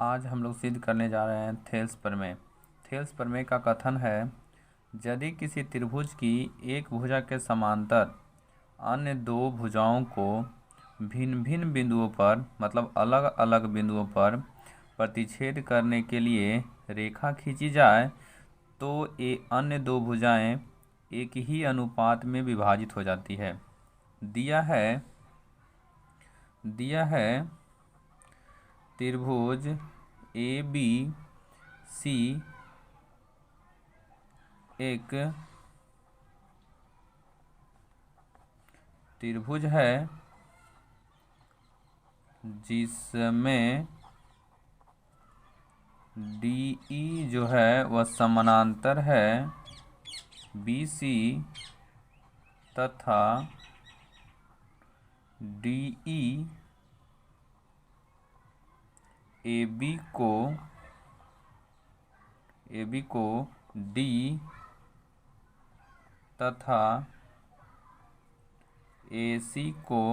आज हम लोग सिद्ध करने जा रहे हैं थेल्स प्रमेय। थेल्स प्रमेय का कथन है, यदि किसी त्रिभुज की एक भुजा के समांतर अन्य दो भुजाओं को भिन्न भिन्न बिंदुओं पर मतलब अलग अलग बिंदुओं पर प्रतिच्छेद करने के लिए रेखा खींची जाए तो ये अन्य दो भुजाएं एक ही अनुपात में विभाजित हो जाती है। दिया है त्रिभुज ए बी सी एक त्रिभुज है जिसमें डी ई जो है वह समानांतर है बी सी तथा डी ई ए बी को डी तथा ए सी को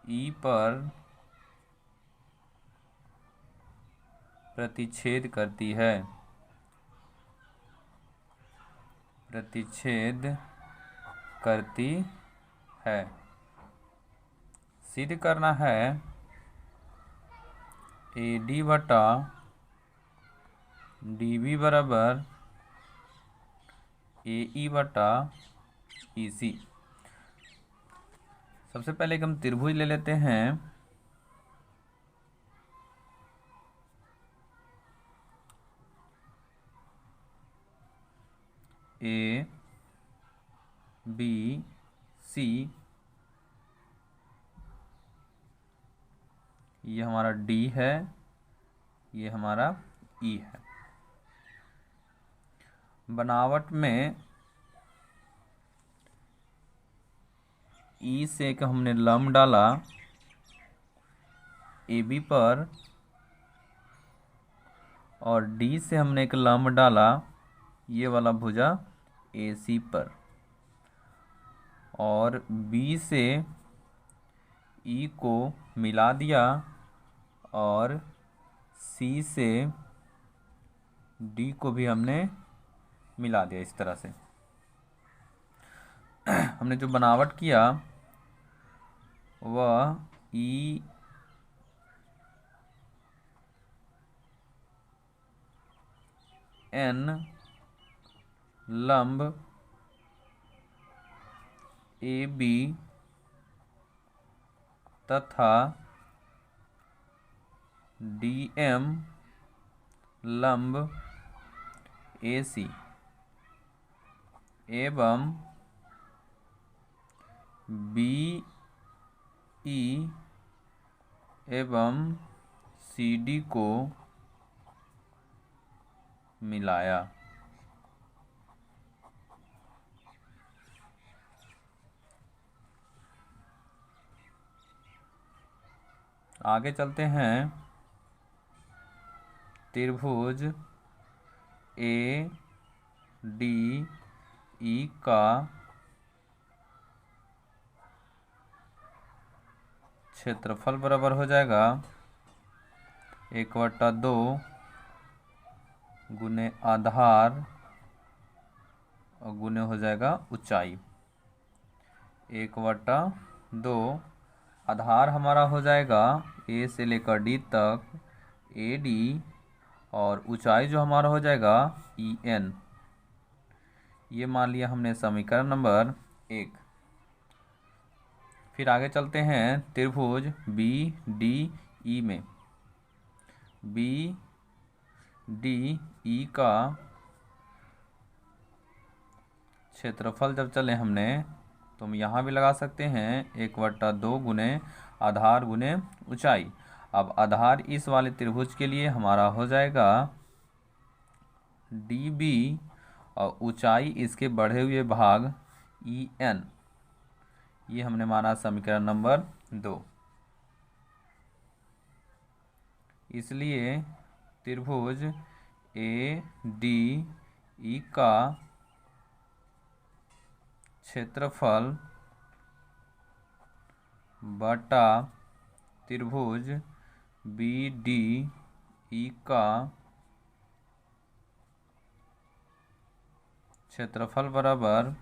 ई पर प्रतिच्छेद करती है। सिद्ध करना है ए डी बटा डी बी बराबर ए ई बटा ई सी। सबसे पहले हम त्रिभुज ले लेते हैं। ए बी सी, ये हमारा डी है, ये हमारा ई है। बनावट में ई से एक हमने लंब डाला ए बी पर और डी से हमने एक लंब डाला ये वाला भुजा ए सी पर, और बी से ई को मिला दिया और सी से डी को भी हमने मिला दिया। इस तरह से हमने जो बनावट किया वह ई एन लंब ए बी तथा डी एम लंब ए सी एवं बी ई एवं सी डी को मिलाया। आगे चलते हैं। त्रिभुज ए डी ई का क्षेत्रफल बराबर हो जाएगा 1/2 गुने आधार और गुने हो जाएगा ऊंचाई। 1/2 आधार हमारा हो जाएगा ए से लेकर डी तक ए डी, और ऊंचाई जो हमारा हो जाएगा ई एन। ये मान लिया हमने समीकरण नंबर 1। फिर आगे चलते हैं त्रिभुज बी डी ई में। बी डी ई का क्षेत्रफल जब चले हमने तो हम यहाँ भी लगा सकते हैं 1/2 गुने आधार गुने ऊंचाई। अब आधार इस वाले त्रिभुज के लिए हमारा हो जाएगा डी बी और ऊंचाई इसके बढ़े हुए भाग ई एन। ये हमने माना समीकरण नंबर 2। इसलिए त्रिभुज ए डी ई का क्षेत्रफल बटा त्रिभुज बी डी ई का क्षेत्रफल बराबर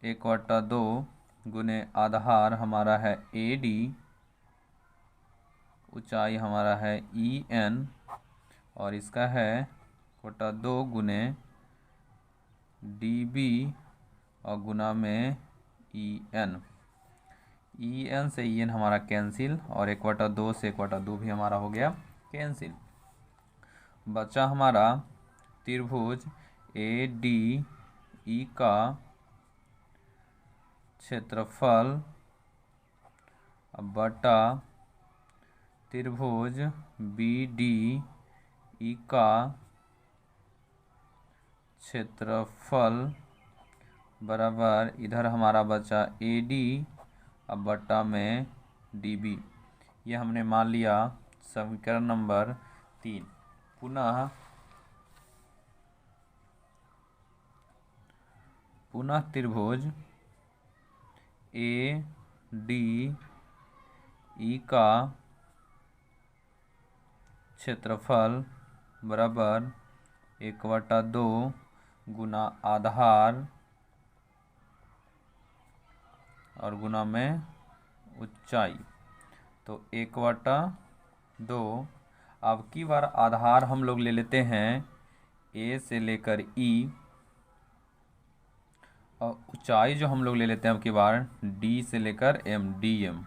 1/2 गुने आधार हमारा है ए डी, ऊंचाई हमारा है ई एन, और इसका है 1/2 गुने डी बी और गुना में ई एन। ई एन से ई एन हमारा कैंसिल, और 1/2 से 1/2 भी हमारा हो गया कैंसिल। बचा हमारा त्रिभुज ए डी ई का क्षेत्रफल बटा त्रिभुज बी डी ई का क्षेत्रफल बराबर, इधर हमारा बचा ए डी अब बटा में डी बी। ये हमने मान लिया समीकरण नंबर 3। पुनः त्रिभुज ए डी ई का क्षेत्रफल बराबर 1/2 गुना आधार और गुना में ऊंचाई, तो 1/2। अब की बार आधार हम लोग ले लेते हैं ए से लेकर ई, और ऊंचाई जो हम लोग ले लेते हैं अब की बार डी से लेकर एम, डी एम।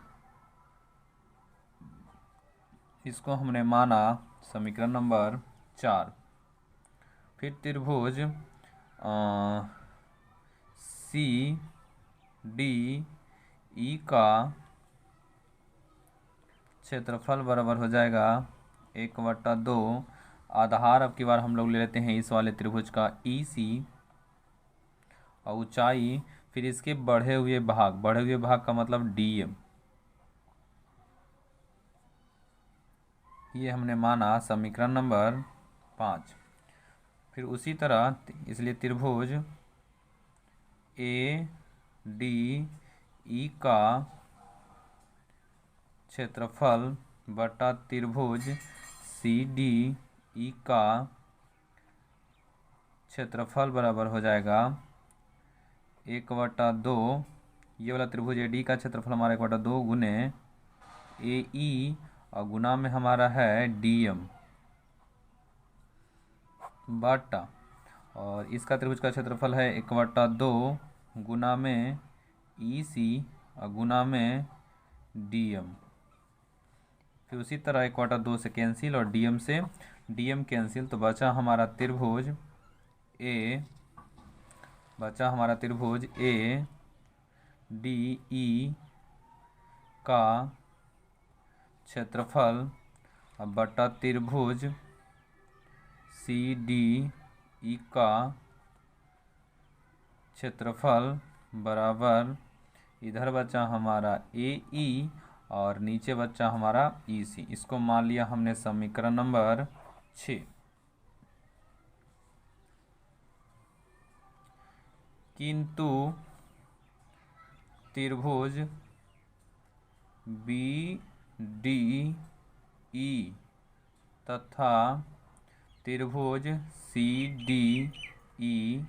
इसको हमने माना समीकरण नंबर 4। फिर त्रिभुज सी डी ई का क्षेत्रफल बराबर हो जाएगा 1/2 आधार अब की बार हम लोग ले लेते हैं इस वाले त्रिभुज का ई सी, और ऊंचाई फिर इसके बढ़े हुए भाग का मतलब डी एम। ये हमने माना समीकरण नंबर 5। फिर उसी तरह इसलिए त्रिभुज ए डी ई का क्षेत्रफल बटा त्रिभुज सी डी ई का क्षेत्रफल बराबर हो जाएगा 1/2। ये वाला त्रिभुज ए डी का क्षेत्रफल हमारा 1/2 गुने ए ई और गुना में हमारा है डी एम बटा, और इसका त्रिभुज का क्षेत्रफल है 1/2 गुना में ई सी और गुना में डी एम। फिर उसी तरह 1/2 से कैंसिल और डी एम से डी एम कैंसिल, तो बचा हमारा त्रिभुज ए डी ई का क्षेत्रफल बटा त्रिभुज सी डी ई का क्षेत्रफल बराबर, इधर बचा हमारा ए ई और नीचे बचा हमारा ई सी। इसको मान लिया हमने समीकरण नंबर 6। किंतु त्रिभुज बी डी ई तथा त्रिभुज सी डी ई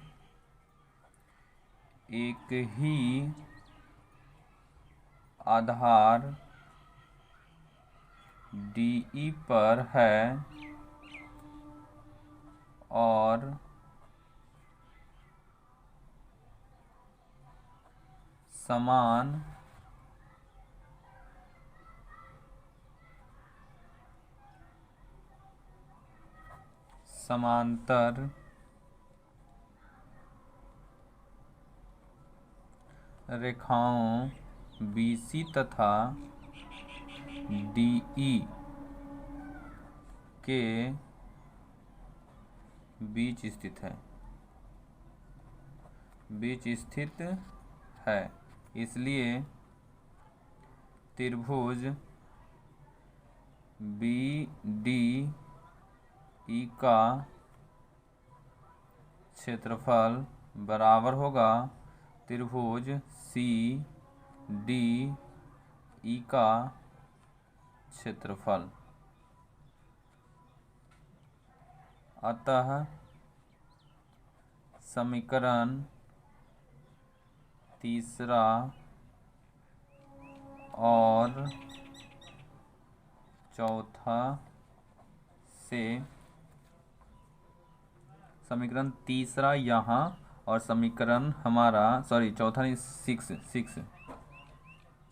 एक ही आधार डी ई पर है और समांतर रेखाओं BC तथा DE के बीच स्थित है। इसलिए त्रिभुज BDE का क्षेत्रफल बराबर होगा त्रिभुज CDE का क्षेत्रफल। अतः समीकरण तीसरा और चौथा से, समीकरण तीसरा यहाँ और समीकरण हमारा सॉरी चौथा नहीं, सिक्स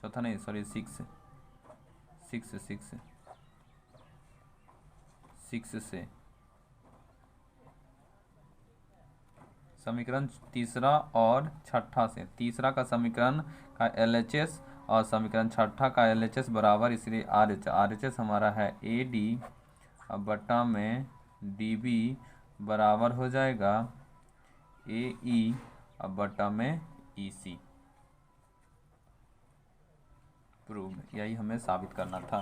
चौथा नहीं सॉरी सिक्स से समीकरण तीसरा और छठा से, तीसरा का समीकरण का LHS और समीकरण छठा का LHS बराबर, इसलिए RHS हमारा है AD बटा में DB बराबर हो जाएगा AE बटा में EC। प्रूव, यही हमें साबित करना था।